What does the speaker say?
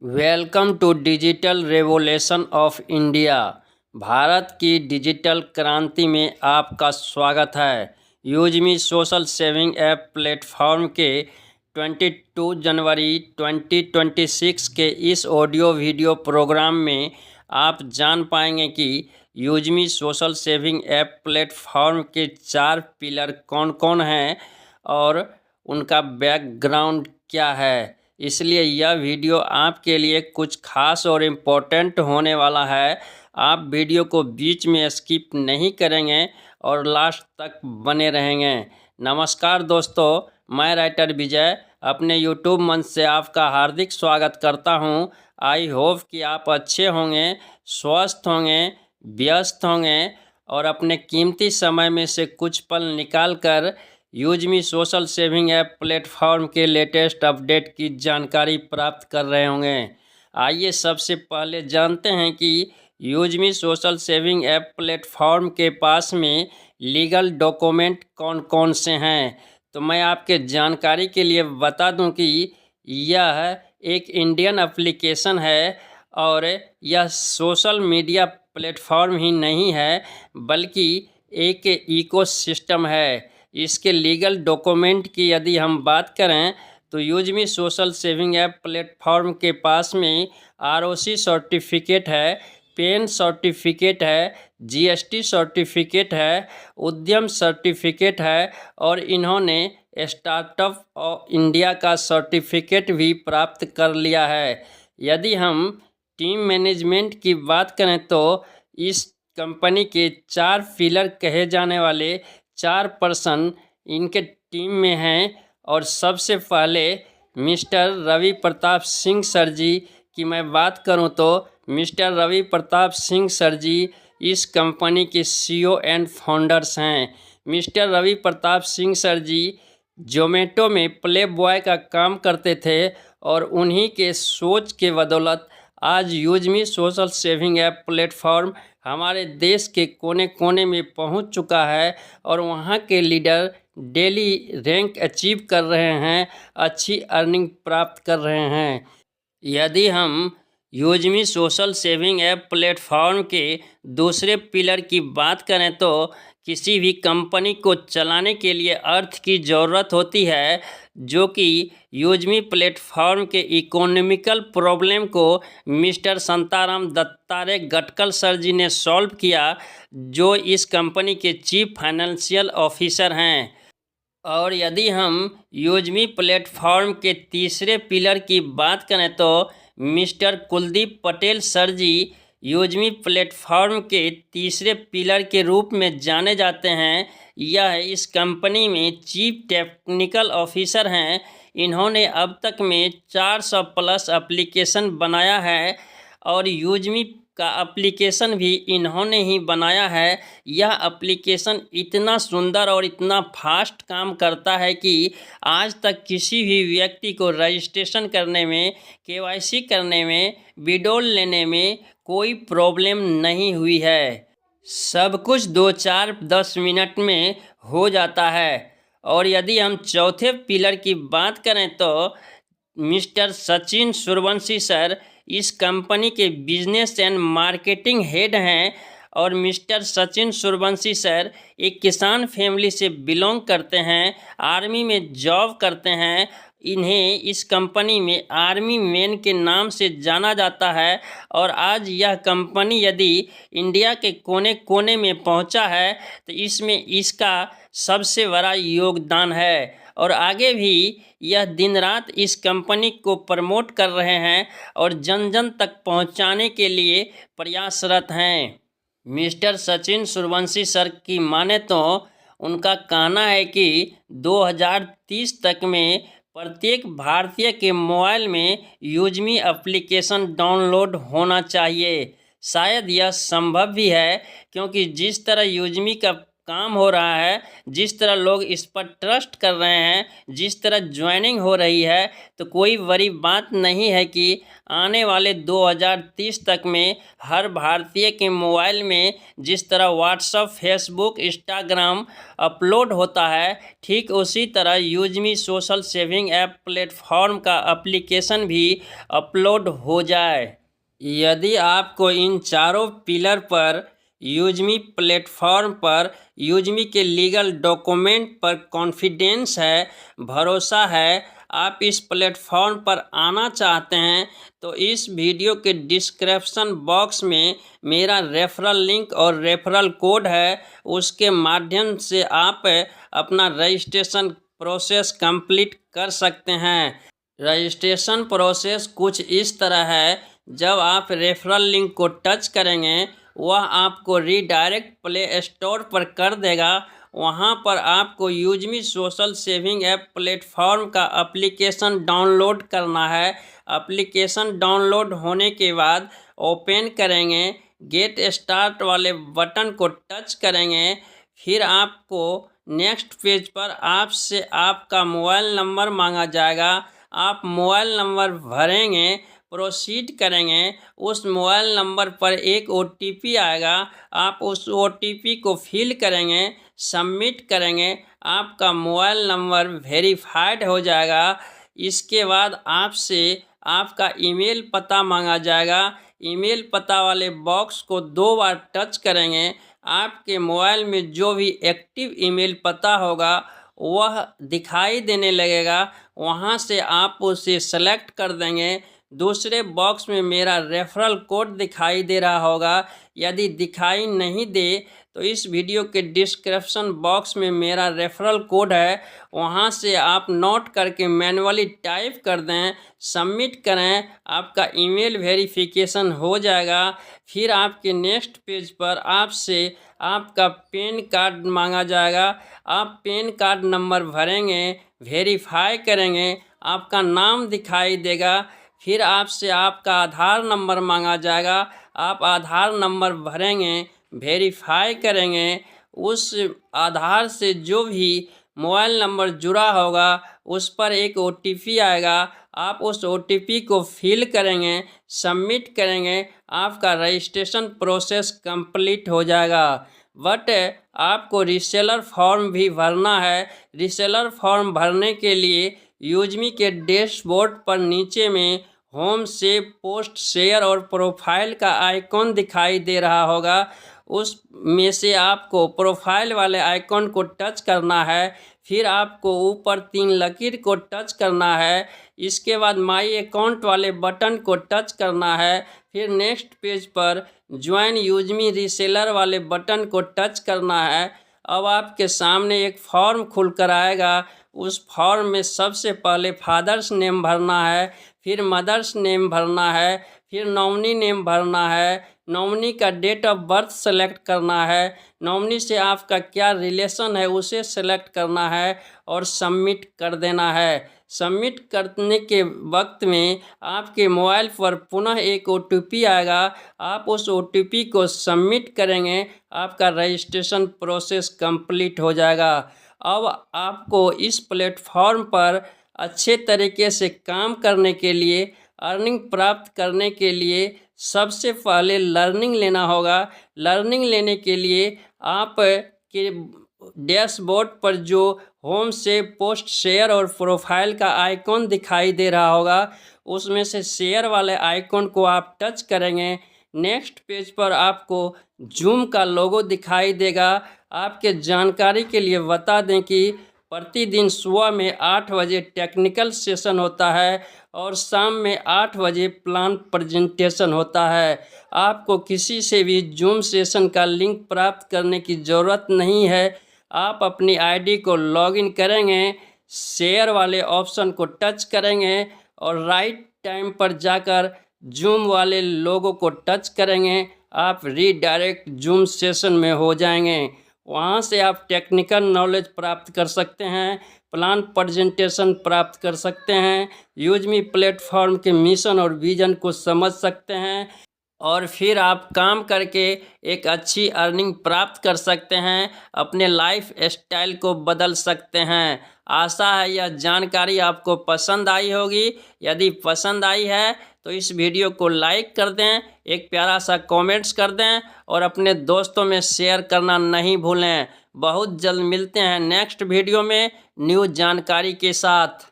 Welcome to digital revolution of India. भारत की digital क्रांति में आपका स्वागत है। Useme social saving app platform के 22 जनवरी 2026 के इस ऑडियो वीडियो प्रोग्राम में आप जान पाएंगे कि यूजमी सोशल सेविंग ऐप प्लेटफॉर्म के 4 पिलर कौन कौन हैं और उनका बैकग्राउंड क्या है। इसलिए यह वीडियो आपके लिए कुछ खास और इम्पोर्टेंट होने वाला है। आप वीडियो को बीच में स्किप नहीं करेंगे और लास्ट तक बने रहेंगे। नमस्कार दोस्तों, मैं राइटर विजय अपने यूट्यूब मंच से आपका हार्दिक स्वागत करता हूं। आई होप कि आप अच्छे होंगे, स्वस्थ होंगे, व्यस्त होंगे और अपने कीमती समय में से कुछ पल निकाल कर यूजमी सोशल सेविंग ऐप प्लेटफॉर्म के लेटेस्ट अपडेट की जानकारी प्राप्त कर रहे होंगे। आइए सबसे पहले जानते हैं कि यूजमी सोशल सेविंग ऐप प्लेटफॉर्म के पास में लीगल डॉक्यूमेंट कौन कौन से हैं। तो मैं आपके जानकारी के लिए बता दूं कि यह एक इंडियन एप्लीकेशन है और यह सोशल मीडिया प्लेटफॉर्म ही नहीं है बल्कि एक इकोसिस्टम है। इसके लीगल डॉक्यूमेंट की यदि हम बात करें तो यूजमी सोशल सेविंग ऐप प्लेटफॉर्म के पास में आरओसी सर्टिफिकेट है, पेन सर्टिफिकेट है, जीएसटी सर्टिफिकेट है, उद्यम सर्टिफिकेट है और इन्होंने स्टार्टअप ऑफ इंडिया का सर्टिफिकेट भी प्राप्त कर लिया है। यदि हम टीम मैनेजमेंट की बात करें तो इस कंपनी के 4 पिलर कहे जाने वाले 4 पर्सन इनके टीम में हैं और सबसे पहले मिस्टर रवि प्रताप सिंह सर जी की मैं बात करूं तो मिस्टर रवि प्रताप सिंह सर जी इस कंपनी के सीईओ एंड फाउंडर्स हैं। मिस्टर रवि प्रताप सिंह सर जी जोमेटो में प्ले बॉय का काम करते थे और उन्हीं के सोच के बदौलत आज यूजमी सोशल सेविंग ऐप प्लेटफॉर्म हमारे देश के कोने कोने में पहुंच चुका है और वहां के लीडर डेली रैंक अचीव कर रहे हैं, अच्छी अर्निंग प्राप्त कर रहे हैं। यदि हम यूजमी सोशल सेविंग ऐप प्लेटफॉर्म के दूसरे पिलर की बात करें तो किसी भी कंपनी को चलाने के लिए अर्थ की ज़रूरत होती है, जो कि यूजमी प्लेटफॉर्म के इकोनॉमिकल प्रॉब्लम को मिस्टर संताराम दत्तात्रेय गटकल सर जी ने सॉल्व किया, जो इस कंपनी के चीफ फाइनेंशियल ऑफिसर हैं। और यदि हम यूजमी प्लेटफॉर्म के तीसरे पिलर की बात करें तो मिस्टर कुलदीप पटेल सर जी यूजमी प्लेटफॉर्म के तीसरे पिलर के रूप में जाने जाते हैं। यह इस कंपनी में चीफ टेक्निकल ऑफिसर हैं। इन्होंने अब तक में 400 प्लस एप्लीकेशन बनाया है और यूजमी का एप्लीकेशन भी इन्होंने ही बनाया है। यह एप्लीकेशन इतना सुंदर और इतना फास्ट काम करता है कि आज तक किसी भी व्यक्ति को रजिस्ट्रेशन करने में, केवाईसी करने में, विड्रॉल लेने में कोई प्रॉब्लम नहीं हुई है। सब कुछ 2-4-10 मिनट में हो जाता है। और यदि हम चौथे पिलर की बात करें तो मिस्टर सचिन सूर्यवंशी सर इस कंपनी के बिजनेस एंड मार्केटिंग हेड हैं और मिस्टर सचिन सूर्यवंशी सर एक किसान फैमिली से बिलोंग करते हैं, आर्मी में जॉब करते हैं। इन्हें इस कंपनी में आर्मी मैन के नाम से जाना जाता है और आज यह कंपनी यदि इंडिया के कोने कोने में पहुंचा है तो इसमें इसका सबसे बड़ा योगदान है और आगे भी यह दिन रात इस कंपनी को प्रमोट कर रहे हैं और जन जन तक पहुंचाने के लिए प्रयासरत हैं। मिस्टर सचिन सूर्यवंशी सर की माने तो उनका कहना है कि 2030 तक में प्रत्येक भारतीय के मोबाइल में यूजमी एप्लीकेशन डाउनलोड होना चाहिए। शायद यह संभव भी है क्योंकि जिस तरह यूजमी का काम हो रहा है, जिस तरह लोग इस पर ट्रस्ट कर रहे हैं, जिस तरह ज्वाइनिंग हो रही है, तो कोई बड़ी बात नहीं है कि आने वाले 2030 तक में हर भारतीय के मोबाइल में जिस तरह व्हाट्सएप, फेसबुक, इंस्टाग्राम अपलोड होता है, ठीक उसी तरह यूजमी सोशल सेविंग ऐप प्लेटफॉर्म का एप्लीकेशन भी अपलोड हो जाए। यदि आपको इन चारों पिलर पर यूजमी प्लेटफॉर्म पर यूजमी के लीगल डॉक्यूमेंट पर कॉन्फिडेंस है, भरोसा है, आप इस प्लेटफॉर्म पर आना चाहते हैं, तो इस वीडियो के डिस्क्रिप्शन बॉक्स में मेरा रेफरल लिंक और रेफरल कोड है, उसके माध्यम से आप अपना रजिस्ट्रेशन प्रोसेस कंप्लीट कर सकते हैं। रजिस्ट्रेशन प्रोसेस कुछ इस तरह है, जब आप रेफरल लिंक को टच करेंगे, वह आपको रीडायरेक्ट प्ले स्टोर पर कर देगा। वहां पर आपको यूजमी सोशल सेविंग ऐप प्लेटफॉर्म का एप्लीकेशन डाउनलोड करना है। एप्लीकेशन डाउनलोड होने के बाद ओपन करेंगे, गेट स्टार्ट वाले बटन को टच करेंगे, फिर आपको नेक्स्ट पेज पर आपसे आपका मोबाइल नंबर मांगा जाएगा। आप मोबाइल नंबर भरेंगे, प्रोसीड करेंगे, उस मोबाइल नंबर पर एक OTP आएगा, आप उस OTP को फिल करेंगे, सबमिट करेंगे, आपका मोबाइल नंबर वेरीफाइड हो जाएगा। इसके बाद आपसे आपका ईमेल पता मांगा जाएगा। ईमेल पता वाले बॉक्स को 2 बार टच करेंगे, आपके मोबाइल में जो भी एक्टिव ईमेल पता होगा वह दिखाई देने लगेगा। वहां से आप उसे सेलेक्ट कर देंगे। दूसरे बॉक्स में मेरा रेफरल कोड दिखाई दे रहा होगा। यदि दिखाई नहीं दे तो इस वीडियो के डिस्क्रिप्शन बॉक्स में मेरा रेफरल कोड है, वहां से आप नोट करके मैन्युअली टाइप कर दें, सबमिट करें, आपका ईमेल वेरिफिकेशन हो जाएगा। फिर आपके नेक्स्ट पेज पर आपसे आपका पैन कार्ड मांगा जाएगा। आप पैन कार्ड नंबर भरेंगे, वेरीफाई करेंगे, आपका नाम दिखाई देगा। फिर आपसे आपका आधार नंबर मांगा जाएगा। आप आधार नंबर भरेंगे, वेरीफाई करेंगे, उस आधार से जो भी मोबाइल नंबर जुड़ा होगा उस पर एक OTP आएगा। आप उस OTP को फिल करेंगे, सबमिट करेंगे, आपका रजिस्ट्रेशन प्रोसेस कंप्लीट हो जाएगा। बट आपको रीसेलर फॉर्म भी भरना है। रीसेलर फॉर्म भरने के लिए यूजमी के डैशबोर्ड पर नीचे में होम से पोस्ट, शेयर और प्रोफाइल का आइकॉन दिखाई दे रहा होगा। उस में से आपको प्रोफाइल वाले आइकॉन को टच करना है। फिर आपको ऊपर 3 लकीर को टच करना है। इसके बाद माई अकाउंट वाले बटन को टच करना है। फिर नेक्स्ट पेज पर ज्वाइन यूजमी रीसेलर वाले बटन को टच करना है। अब आपके सामने एक फॉर्म खुल कर आएगा। उस फॉर्म में सबसे पहले फादर्स नेम भरना है, फिर मदर्स नेम भरना है, फिर नॉमिनी नेम भरना है, नॉमिनी का डेट ऑफ बर्थ सेलेक्ट करना है, नॉमिनी से आपका क्या रिलेशन है उसे सेलेक्ट करना है और सबमिट कर देना है। सबमिट करने के वक्त में आपके मोबाइल पर पुनः एक OTP आएगा। आप उस OTP को सबमिट करेंगे, आपका रजिस्ट्रेशन प्रोसेस कंप्लीट हो जाएगा। अब आपको इस प्लेटफॉर्म पर अच्छे तरीके से काम करने के लिए, अर्निंग प्राप्त करने के लिए सबसे पहले लर्निंग लेना होगा। लर्निंग लेने के लिए आप के डैशबोर्ड पर जो होम से पोस्ट, शेयर और प्रोफाइल का आइकॉन दिखाई दे रहा होगा, उसमें से शेयर वाले आइकॉन को आप टच करेंगे। नेक्स्ट पेज पर आपको जूम का लोगो दिखाई देगा। आपके जानकारी के लिए बता दें कि प्रतिदिन सुबह में 8 बजे टेक्निकल सेशन होता है और शाम में 8 बजे प्लान प्रेजेंटेशन होता है। आपको किसी से भी जूम सेशन का लिंक प्राप्त करने की ज़रूरत नहीं है। आप अपनी आईडी को लॉगिन करेंगे, शेयर वाले ऑप्शन को टच करेंगे और राइट टाइम पर जाकर जूम वाले लोगो को टच करेंगे। आप रीडायरेक्ट जूम सेशन में हो जाएंगे। वहाँ से आप टेक्निकल नॉलेज प्राप्त कर सकते हैं, प्लान प्रेजेंटेशन प्राप्त कर सकते हैं, यूजमी प्लेटफॉर्म के मिशन और विजन को समझ सकते हैं। और फिर आप काम करके एक अच्छी अर्निंग प्राप्त कर सकते हैं, अपने लाइफ स्टाइल को बदल सकते हैं। आशा है यह जानकारी आपको पसंद आई होगी। यदि पसंद आई है तो इस वीडियो को लाइक कर दें, एक प्यारा सा कमेंट्स कर दें और अपने दोस्तों में शेयर करना नहीं भूलें। बहुत जल्द मिलते हैं नेक्स्ट वीडियो में न्यू जानकारी के साथ।